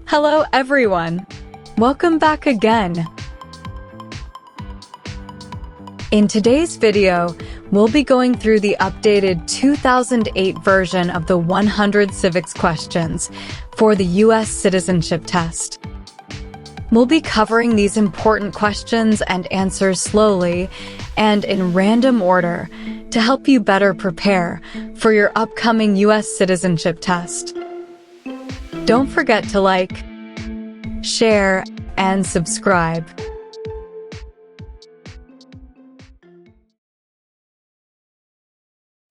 Hello everyone! Welcome back again! In today's video, we'll be going through the updated 2008 version of the 100 civics questions for the U.S. citizenship test. We'll be covering these important questions and answers slowly and in random order to help you better prepare for your upcoming U.S. citizenship test. Don't forget to like, share, and subscribe.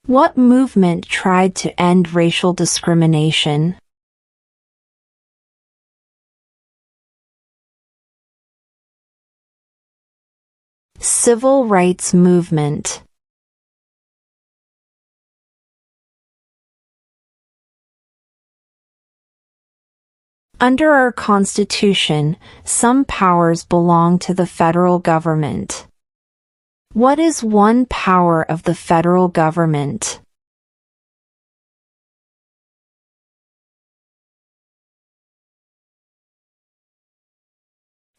What movement tried to end racial discrimination? Civil rights movement. Under our Constitution, some powers belong to the federal government. What is one power of the federal government?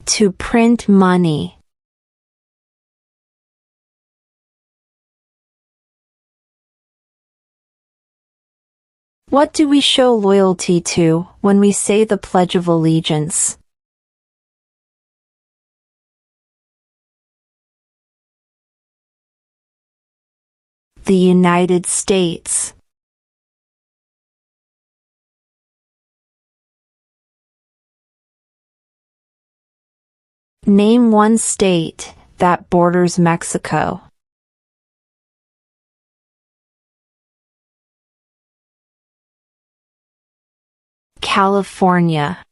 To print money. What do we show loyalty to when we say the Pledge of Allegiance? The United States. Name one state that borders Mexico. California.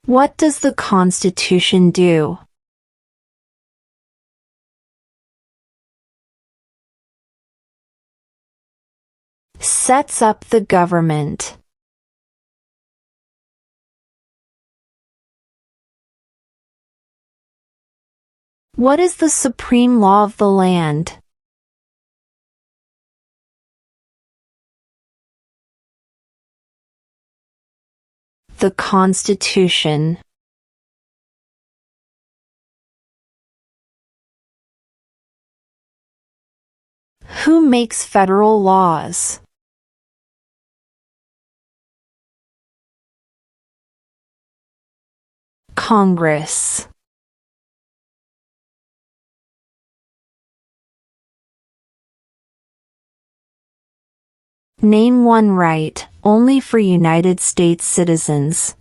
What does the Constitution do? Sets up the government. What is the supreme law of the land? The Constitution. Who makes federal laws? Congress. Name one right only for United States citizens.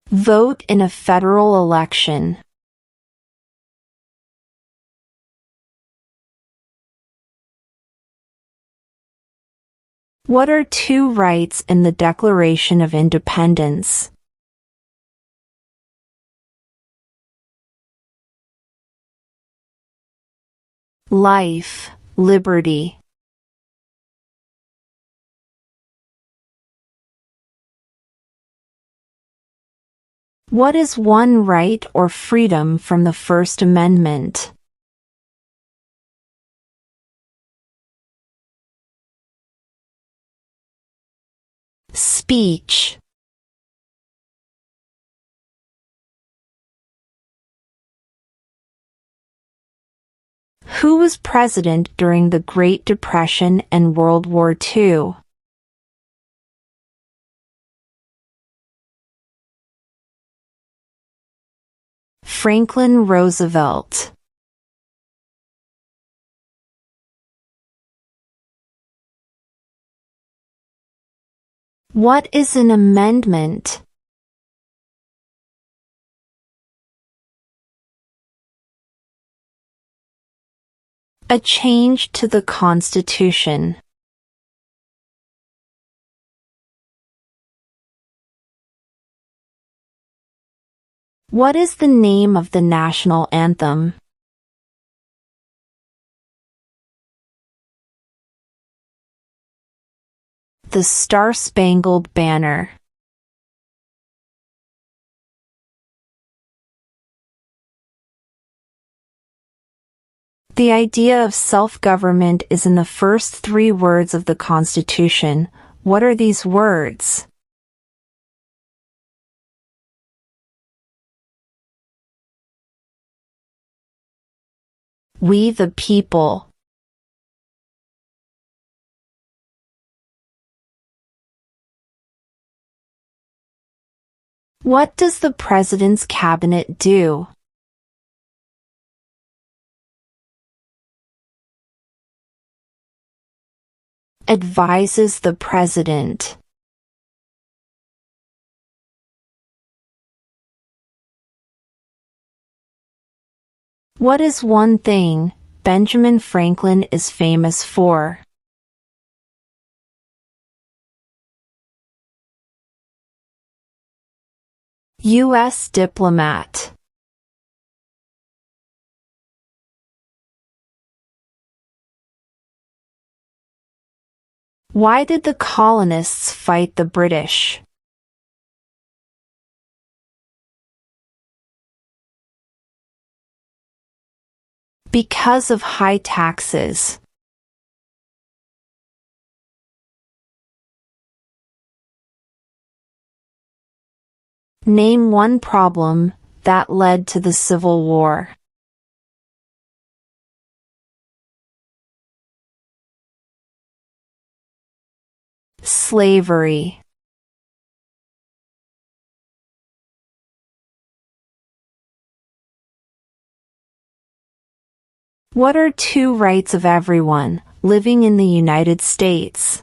Vote in a federal election. What are two rights in the Declaration of Independence? Life, liberty. What is one right or freedom from the First Amendment? Speech. Who was president during the Great Depression and World War II? Franklin Roosevelt. What is an amendment? A change to the Constitution. What is the name of the national anthem? The Star-Spangled Banner. The idea of self-government is in the first 3 words of the Constitution. What are these words? We the people. What does the President's cabinet do? Advises the President. What is one thing Benjamin Franklin is famous for? U.S. diplomat. Why did the colonists fight the British? Because of high taxes. Name one problem that led to the Civil War. Slavery. What are 2 rights of everyone living in the United States?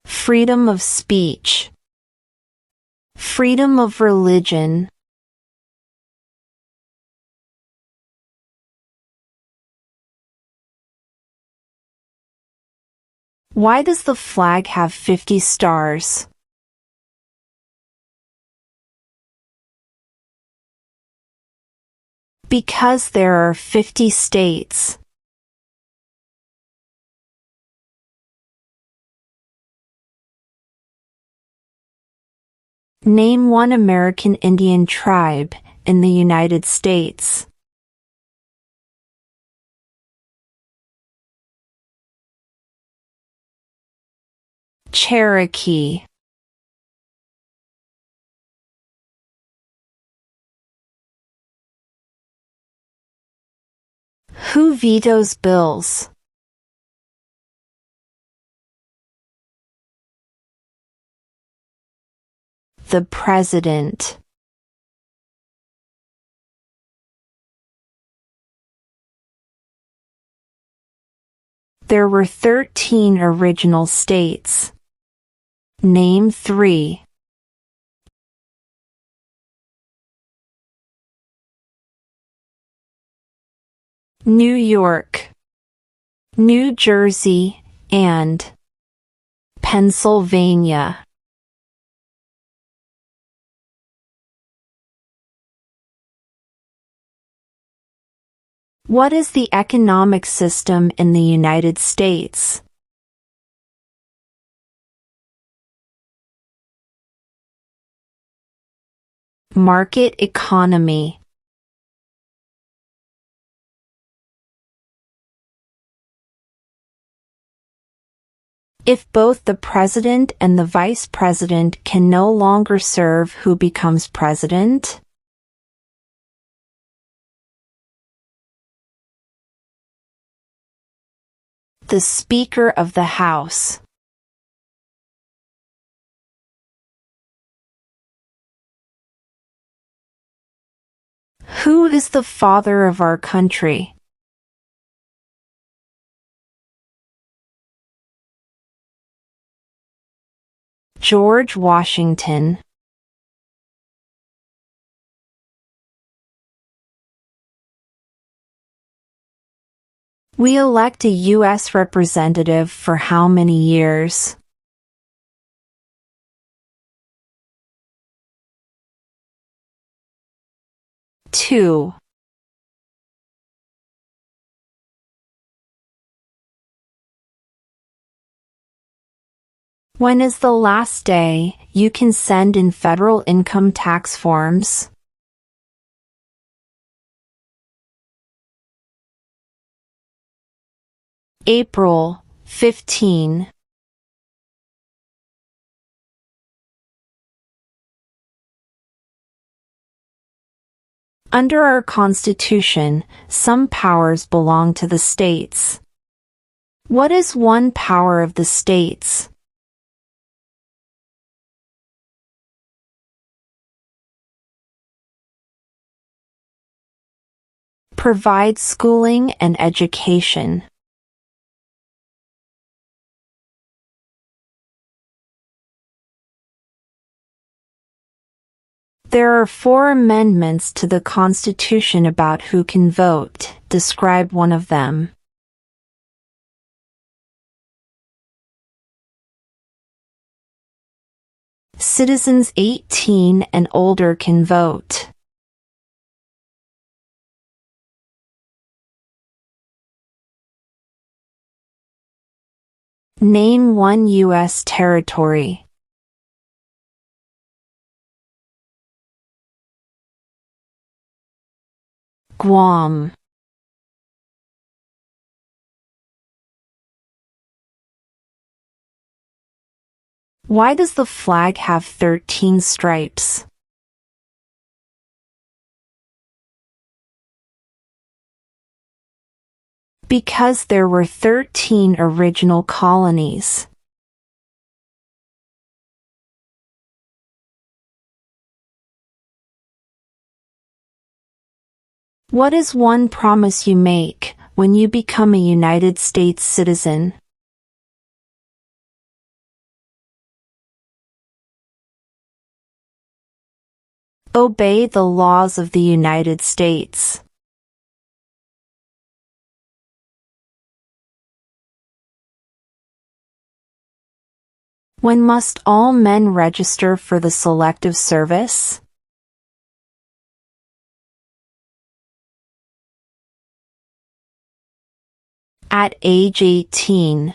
Freedom of speech. Freedom of religion. Why does the flag have 50 stars? Because there are 50 states. Name one American Indian tribe in the United States. Cherokee. Who vetoes bills? The President. There were 13 original states. Name 3. New York, New Jersey, and Pennsylvania. What is the economic system in the United States? Market economy. If both the president and the vice president can no longer serve, who becomes president? The Speaker of the House. Who is the father of our country? George Washington. We elect a U.S. representative for how many years? 2. When is the last day you can send in federal income tax forms? April 15. Under our Constitution, some powers belong to the states. What is one power of the states? Provide schooling and education. There are 4 amendments to the Constitution about who can vote. Describe one of them. Citizens 18 and older can vote. Name one U.S. territory. Guam. Why does the flag have 13 stripes? Because there were 13 original colonies. What is one promise you make when you become a United States citizen? Obey the laws of the United States. When must all men register for the Selective Service? At age 18.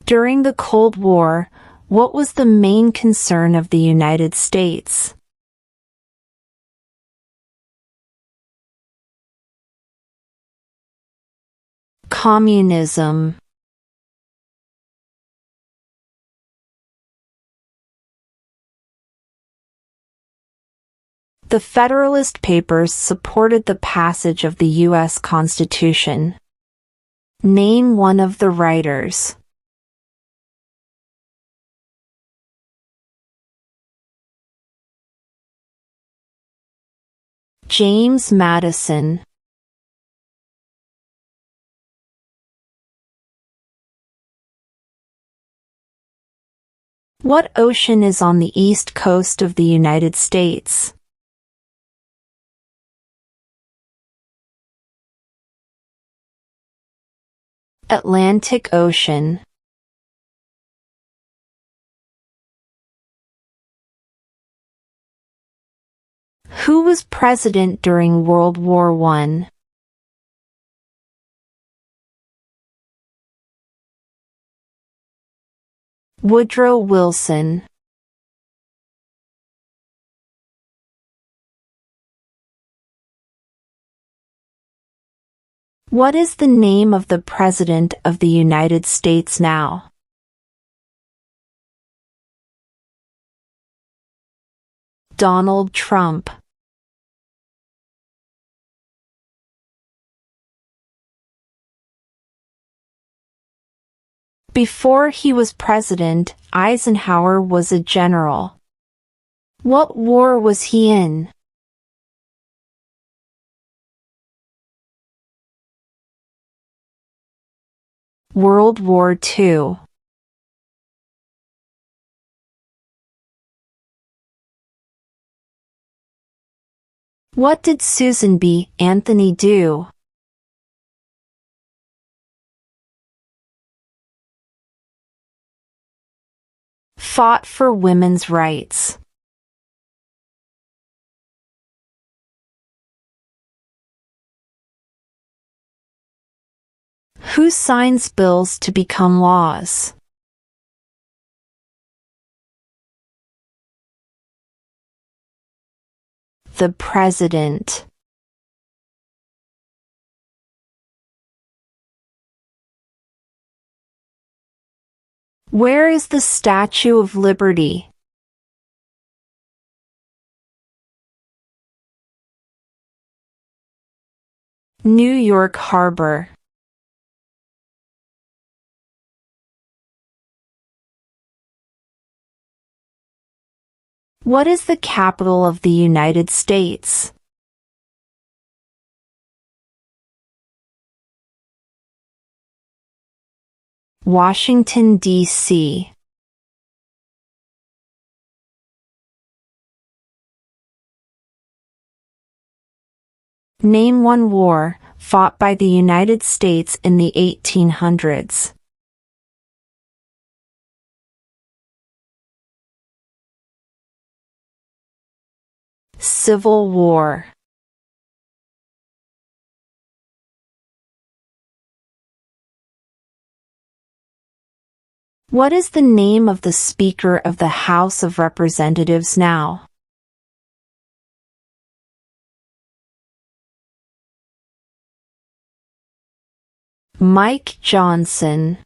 During the Cold War, what was the main concern of the United States? Communism. The Federalist Papers supported the passage of the U.S. Constitution. Name one of the writers. James Madison. What ocean is on the east coast of the United States? Atlantic Ocean. Who was president during World War I? Woodrow Wilson. What is the name of the President of the United States now? Donald Trump. Before he was president, Eisenhower was a general. What war was he in? World War II. What did Susan B. Anthony do? Fought for women's rights. Who signs bills to become laws? The President. Where is the Statue of Liberty? New York Harbor. What is the capital of the United States? Washington, D.C. Name one war fought by the United States in the 1800s. Civil War. What is the name of the Speaker of the House of Representatives now? Mike Johnson.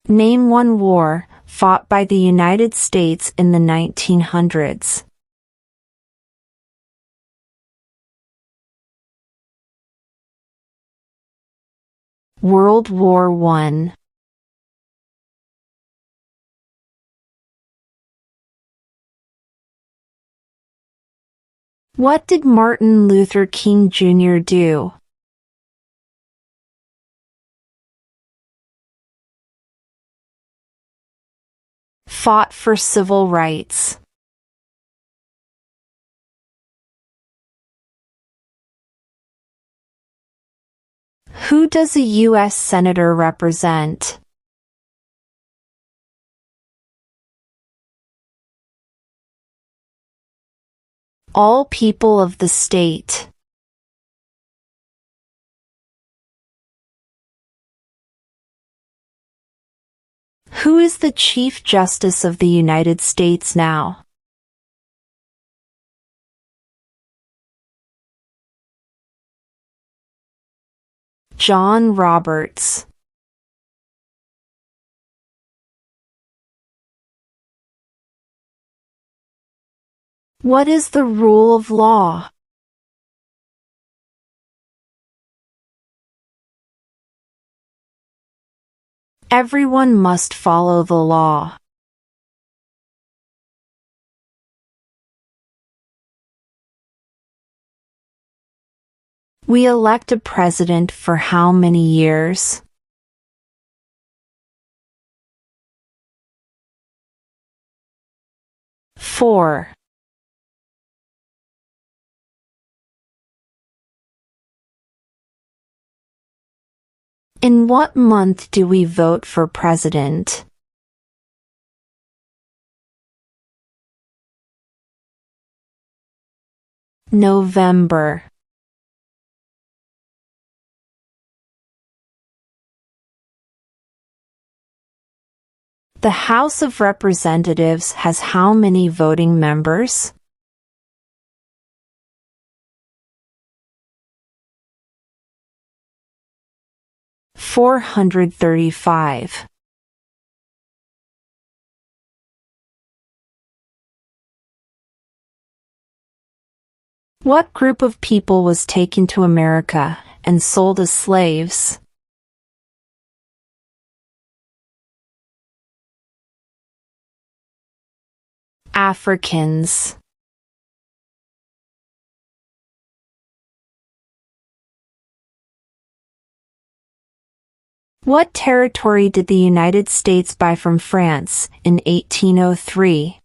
Name one war fought by the United States in the 1900s. World War I. What did Martin Luther King Jr. do? Fought for civil rights. Who does a U.S. Senator represent? All people of the state. Who is the Chief Justice of the United States now? John Roberts. What is the rule of law? Everyone must follow the law. We elect a president for how many years? Four. In what month do we vote for president? November. The House of Representatives has how many voting members? $435. What group of people was taken to America and sold as slaves? Africans. What territory did the United States buy from France in 1803?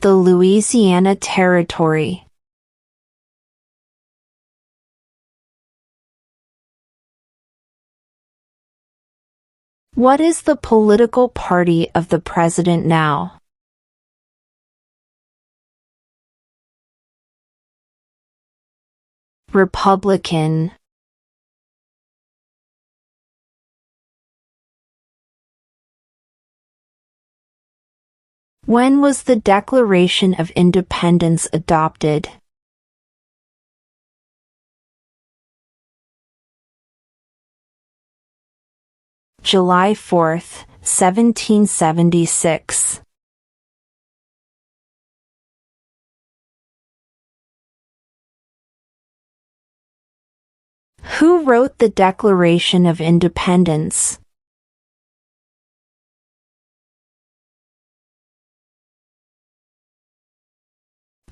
The Louisiana Territory. What is the political party of the president now? Republican. When was the Declaration of Independence adopted? July 4th, 1776. Who wrote the Declaration of Independence?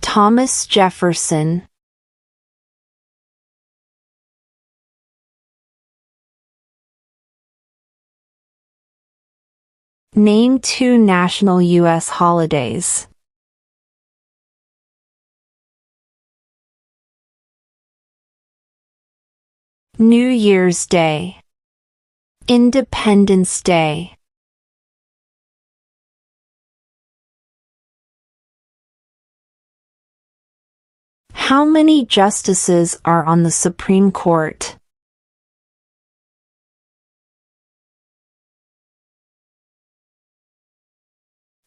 Thomas Jefferson. Name 2 national U.S. holidays. New Year's Day. Independence Day. How many justices are on the Supreme Court?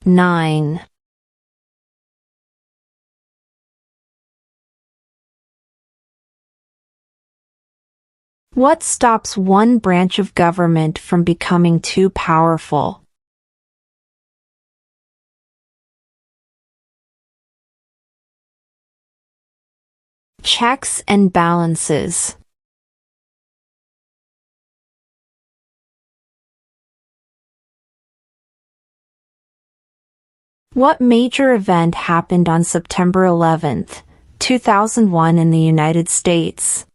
9. What stops one branch of government from becoming too powerful? Checks and balances. What major event happened on September 11, 2001 in the United States?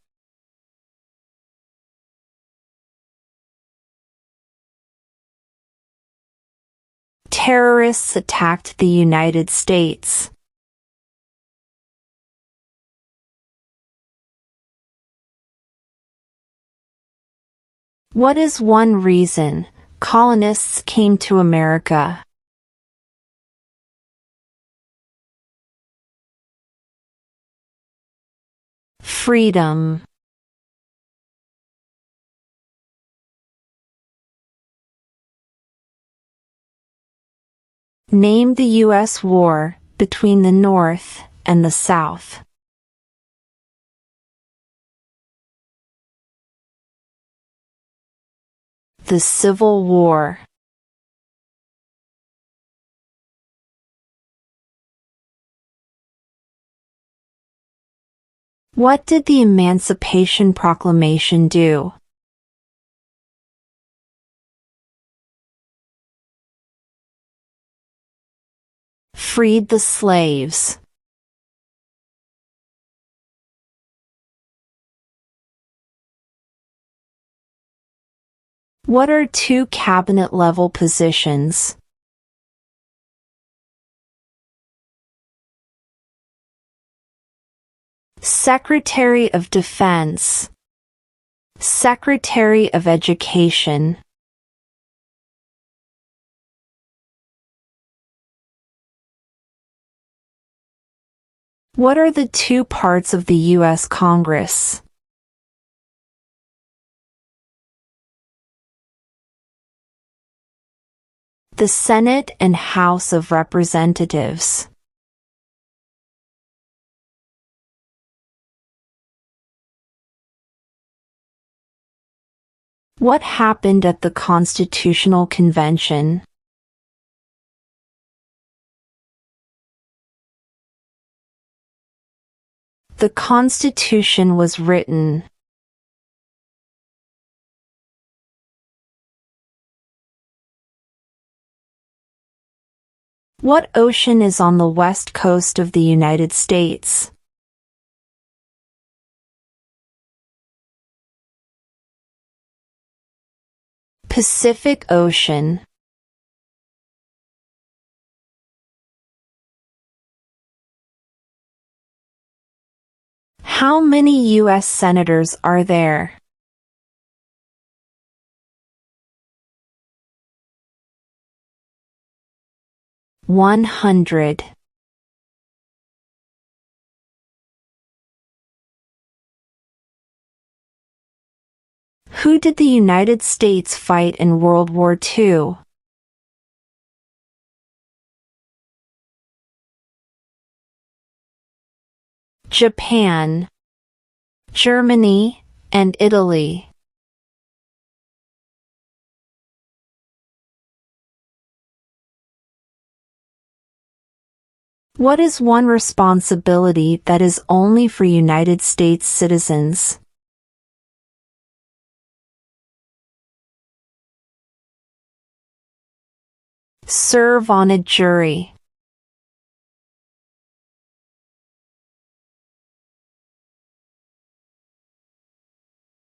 Terrorists attacked the United States. What is one reason colonists came to America? Freedom. Name the U.S. war between the North and the South. The Civil War. What did the Emancipation Proclamation do? Freed the slaves. What are 2 cabinet-level positions? Secretary of Defense. Secretary of Education. What are the 2 parts of the U.S. Congress? The Senate and House of Representatives. What happened at the Constitutional Convention? The Constitution was written. What ocean is on the west coast of the United States? Pacific Ocean. How many U.S. senators are there? 100. Who did the United States fight in World War II? Japan, Germany, and Italy. What is one responsibility that is only for United States citizens? Serve on a jury.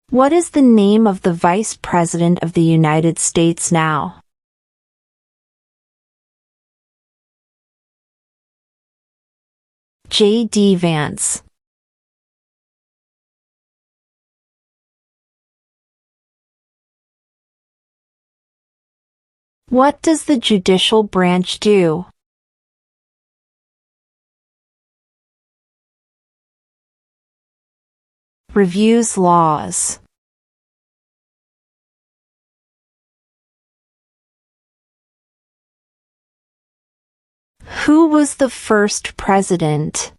What is the name of the Vice President of the United States now? J.D. Vance. What does the judicial branch do? Reviews laws. Who was the first president?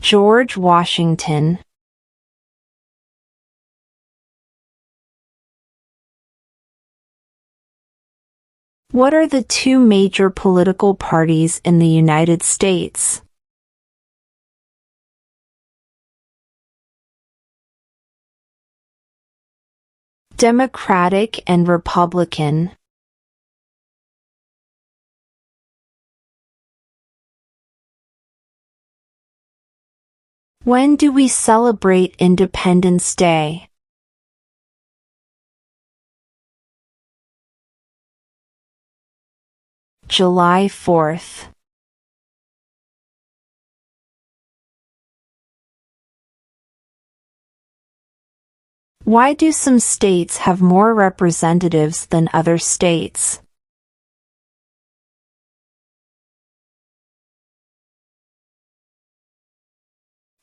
George Washington. What are the two major political parties in the United States? Democratic and Republican. When do we celebrate Independence Day? July 4th. Why do some states have more representatives than other states?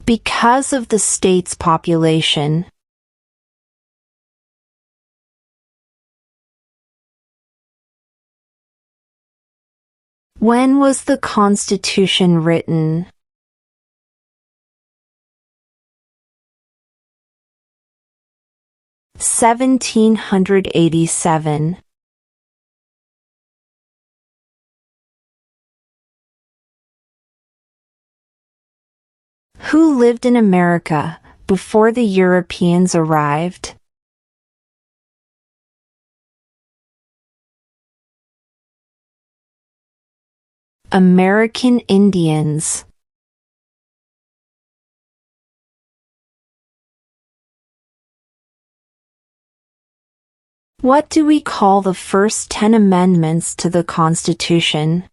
Because of the state's population. When was the Constitution written? (1787). Who lived in America before the Europeans arrived? American Indians. What do we call the first 10 amendments to the Constitution?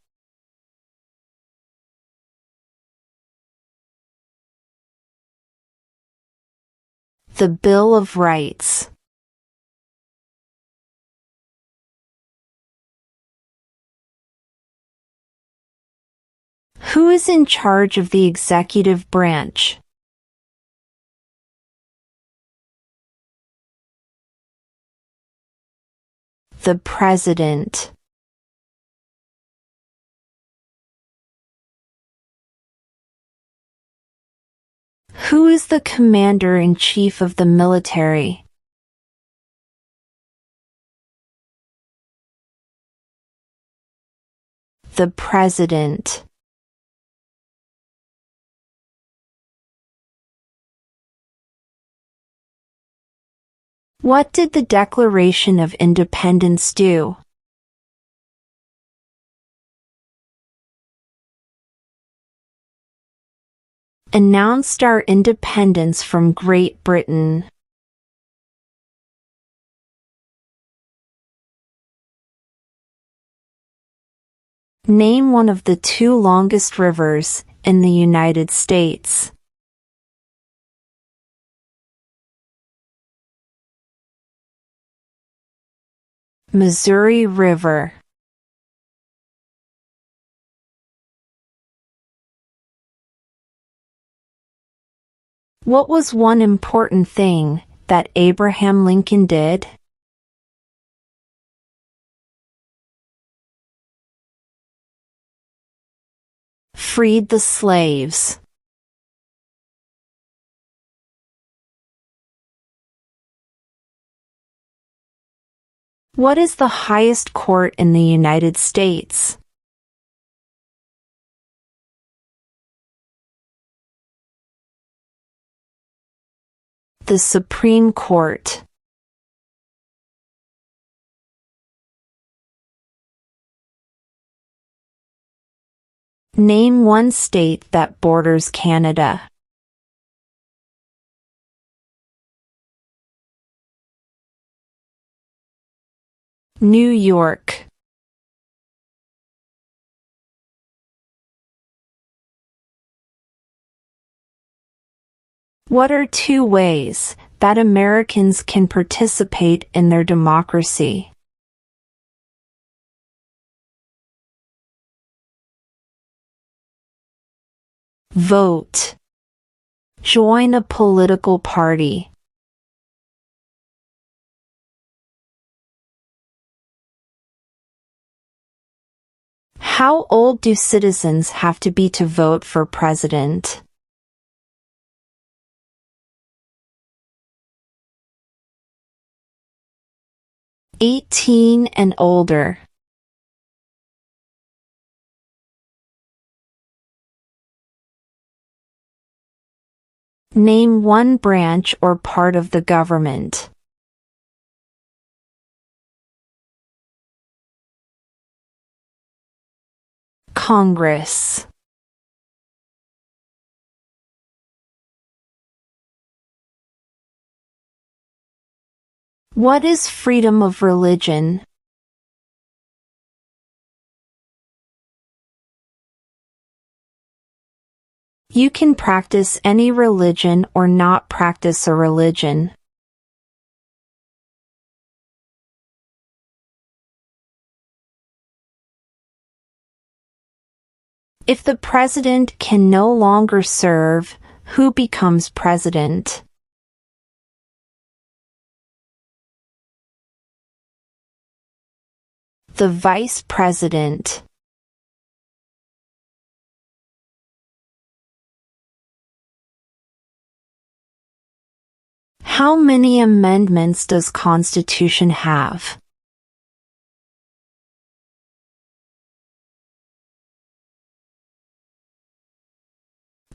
The Bill of Rights. Who is in charge of the executive branch? The President. Who is the Commander-in-Chief of the military? The President. What did the Declaration of Independence do? Announced our independence from Great Britain. Name one of the two longest rivers in the United States. Missouri River. What was one important thing that Abraham Lincoln did? Freed the slaves. What is the highest court in the United States? The Supreme Court. Name one state that borders Canada. New York. What are two ways that Americans can participate in their democracy? Vote. Join a political party. How old do citizens have to be to vote for president? "18 and older." Name one branch or part of the government. Congress. What is freedom of religion? You can practice any religion or not practice a religion. If the president can no longer serve, who becomes president? The vice president. How many amendments does Constitution have?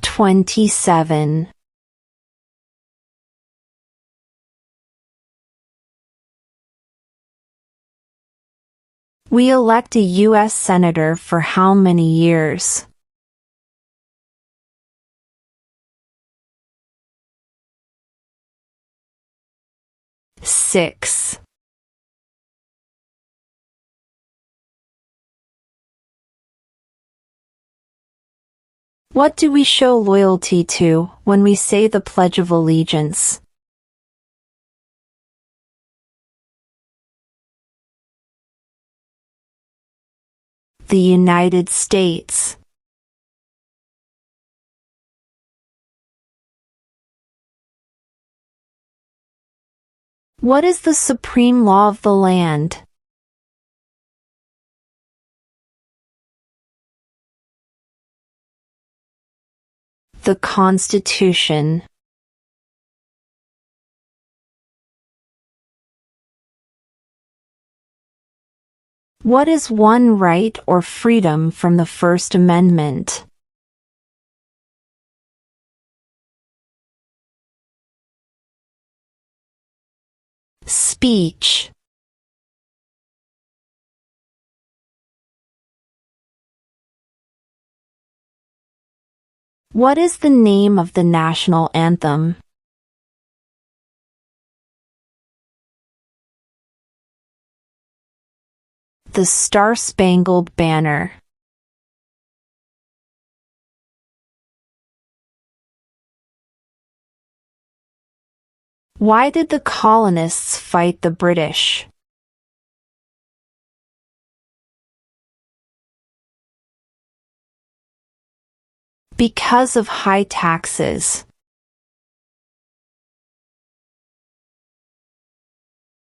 27. We elect a U.S. Senator for how many years? 6. What do we show loyalty to when we say the Pledge of Allegiance? The United States. What is the supreme law of the land? The Constitution. What is one right or freedom from the First Amendment? Speech. What is the name of the national anthem? The Star-Spangled Banner. Why did the colonists fight the British? Because of high taxes.